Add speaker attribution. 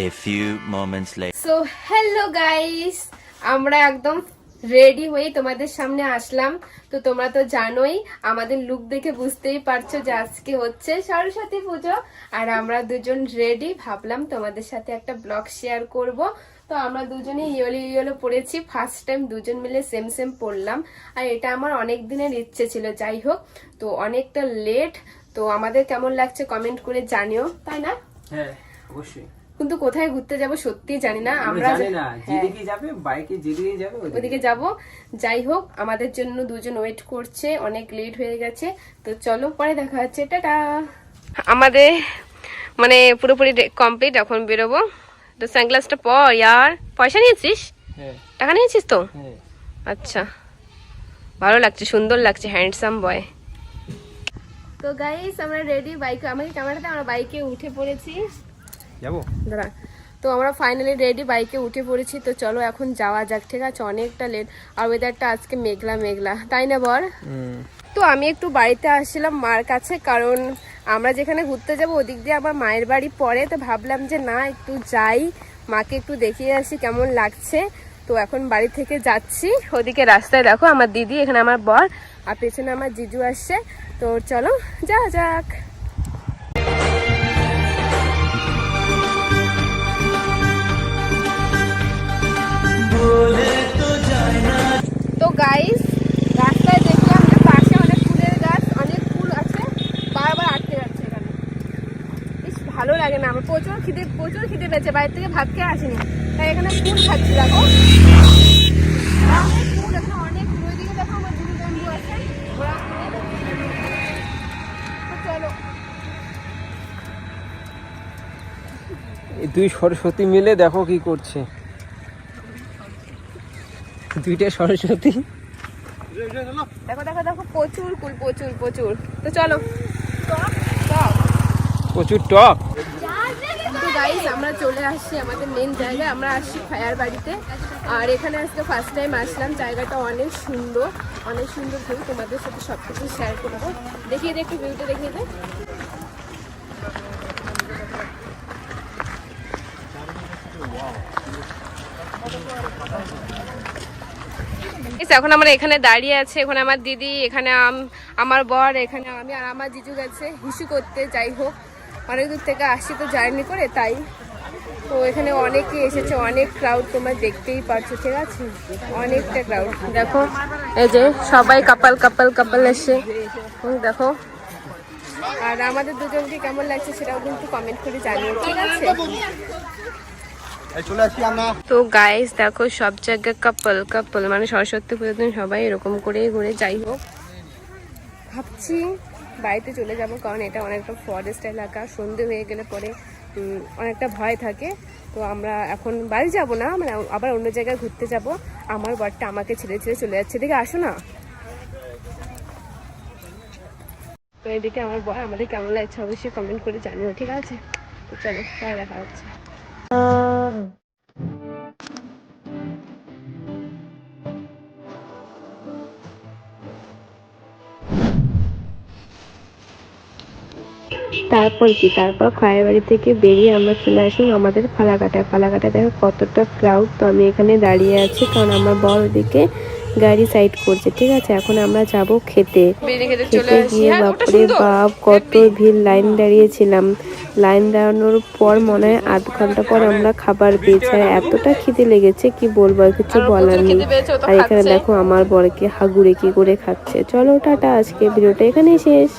Speaker 1: A few moments later.
Speaker 2: So hello guys, আমরা একদম ready হয়ে তোমাদের সামনে আসলাম। তো তোমরা তো জানোই, আমাদের লুক দেখে বুঝতেই পারছো যে আজকে হচ্ছে সরস্বতী পুজো। আর আমরা দুজন রেডি, ভাবলাম তোমাদের সাথে একটা ব্লগ শেয়ার করব। তো আমরা দুজনে ইয়েলো ইয়েলো পরেছি, ফার্স্ট টাইম দুজন মিলে সেম সেম পরলাম। আর এটা আমার অনেক দিনের ইচ্ছে ছিল, যাই হোক। তো অনেকটা লেট, তো আমাদের কেমন লাগছে কমেন্ট করে জানিও, তাই না?
Speaker 3: হ্যাঁ অবশ্যই।
Speaker 2: কিন্তু কোথায় ঘুরতে যাব সত্যি জানি না। আমরা
Speaker 3: জানি না যেদিকে যাবে, বাইকে যেদিকে যাবে
Speaker 2: ওদিকে যাব। যাই হোক, আমাদের জন্য দুজন ওয়েট করছে, অনেক লেট হয়ে গেছে। তো চলো, পরে দেখা হচ্ছে, টাটা। আমাদের মানে পুরোপুরি কমপ্লিট, এখন বেরোবো। তো সানগ্লাসটা পর ইয়ার। পয়সা নিয়েছিস?
Speaker 3: হ্যাঁ।
Speaker 2: টাকা নিয়েছিস তো?
Speaker 3: হ্যাঁ।
Speaker 2: আচ্ছা, ভালো লাগছে, সুন্দর লাগছে, হ্যান্ডসাম বয়। তো গাইস, আমরা রেডি, বাইকে আমাকে ক্যামেরাতে, আমরা বাইকে উঠে পড়েছি।
Speaker 3: যাবো
Speaker 2: দাঁড়া। তো আমরা ফাইনালি রেডি, বাইকে উঠে পড়েছি। তো চলো এখন যাওয়া যাক, ঠিক আছে? অনেকটা লেট, আর ওয়েদারটা আজকে মেঘলা মেঘলা, তাই না বল? তো আমি একটু বাড়িতে আসছিলাম মার কাছে, কারণ আমরা যেখানে ঘুরতে যাব ওদিক দিয়ে আমার মায়ের বাড়ি পড়ে। তো ভাবলাম যে না, একটু যাই, মাকে একটু দেখিয়ে আসি কেমন লাগছে। তো এখন বাড়ি থেকে যাচ্ছি। ওদিকে রাস্তায় দেখো আমার দিদি, এখানে আমার বর, আর পেছনে আমার জিজু আসছে। তো চলো যাওয়া যাক। তো গাইস, রাস্তায় দেখলাম যে পাশে অনেক ফুলের গাছ, অনেক ফুল আছে, বারবার আটকে যাচ্ছে এখানে। বেশ ভালো লাগে না, আমার প্রচুর খিদে পেয়েছে, বাইরে থেকে ভাত খেয়ে আসিনি, তাই এখানে ফুল খাচ্ছি। দেখো অনেক ফুল, এখানে অনেক ফুল। ওইদিকে দেখো আমার দিদি বন্ধু আছে, ওরা তো চলো।
Speaker 3: এই দুই সরস্বতী মিলে দেখো কি করছে, দুইটা সরস্বতী।
Speaker 2: দেখো দেখো দেখো, প্রচুর ফুল, প্রচুর। তো চলো,
Speaker 3: প্রচুর টক।
Speaker 2: তো গাইস, আমরা চলে আসছি আমাদের মেন জায়গায়, আমরা আসছি ফায়ার বাড়িতে। আর এখানে আজকে ফার্স্ট টাইম আসলাম, জায়গাটা অনেক সুন্দর ভিউ। তোমাদের সাথে সব কিছু শেয়ার করবো, দেখিয়ে দে একটু, ভিউটা দেখিয়ে দে। এখন আমরা এখানে দাঁড়িয়ে আছে, এখানে আমার দিদি, এখানে আমার বর, এখানে আমি, আর আমার জিজু গেছে হিসু করতে। যাই হোক, অনেক দূর থেকে আসছি তো জার্নি করে, তাই। তো এখানে অনেকে এসেছে, অনেক ক্রাউড, তোমরা দেখতেই পারছো, ঠিক আছে? অনেকটা ক্রাউড দেখো, এই যে সবাই কাপাল এসে দেখো। আর আমাদের দুজনকে কেমন লাগছে সেটাও কিন্তু কমেন্ট করে জানিও, ঠিক আছে? তো গাইস দেখো, সব জায়গায় কাপল, মানে সরস্বতী পুজোর দিন সবাই এরকম করেই ঘুরে। যাই হোক, ভাবছি বাড়িতে চলে যাব, কারণ এটা অনেকটা ফরেস্ট এলাকা, সন্ধে হয়ে গেলে পরে অনেকটা ভয় থাকে। তো আমরা এখন বাড়ি যাব না, মানে আবার অন্য জায়গায় ঘুরতে যাব। আমার বরটা আমাকে ছেড়ে চলে যাচ্ছে, এদিকে আসো না। তো এদিকে আমার বর, আমাদের কেমন লাগছে অবশ্যই কমেন্ট করে জানিও, ঠিক আছে? তো চলো, পরে দেখা হচ্ছে। তারপর খায়ের বাড়ি থেকে বেরিয়ে আমরা চলে আসলাম আমাদের ফালাকাটা দেখো কতটা ক্রাউড। তো আমি এখানে দাঁড়িয়ে আছি, কারণ আমার বর ওদিকে গাড়ি সাইড করছে, ঠিক আছে? এখন আমরা যাব খেতে গিয়ে, বাপরে বাপ কত ভিড়, লাইন দাঁড়িয়েছিলাম। লাইন দাঁড়ানোর পর মনে হয় আধ ঘন্টা পর আমরা খাবার পেয়েছি। আর এতটা খিদে লেগেছে কি বলবো, কিছু বলার নেই। আর এখানে দেখো আমার বরকে হাগুড়ে কি করে খাচ্ছে। চলো টাটা, আজকে ভিডিওটা এখানেই শেষ।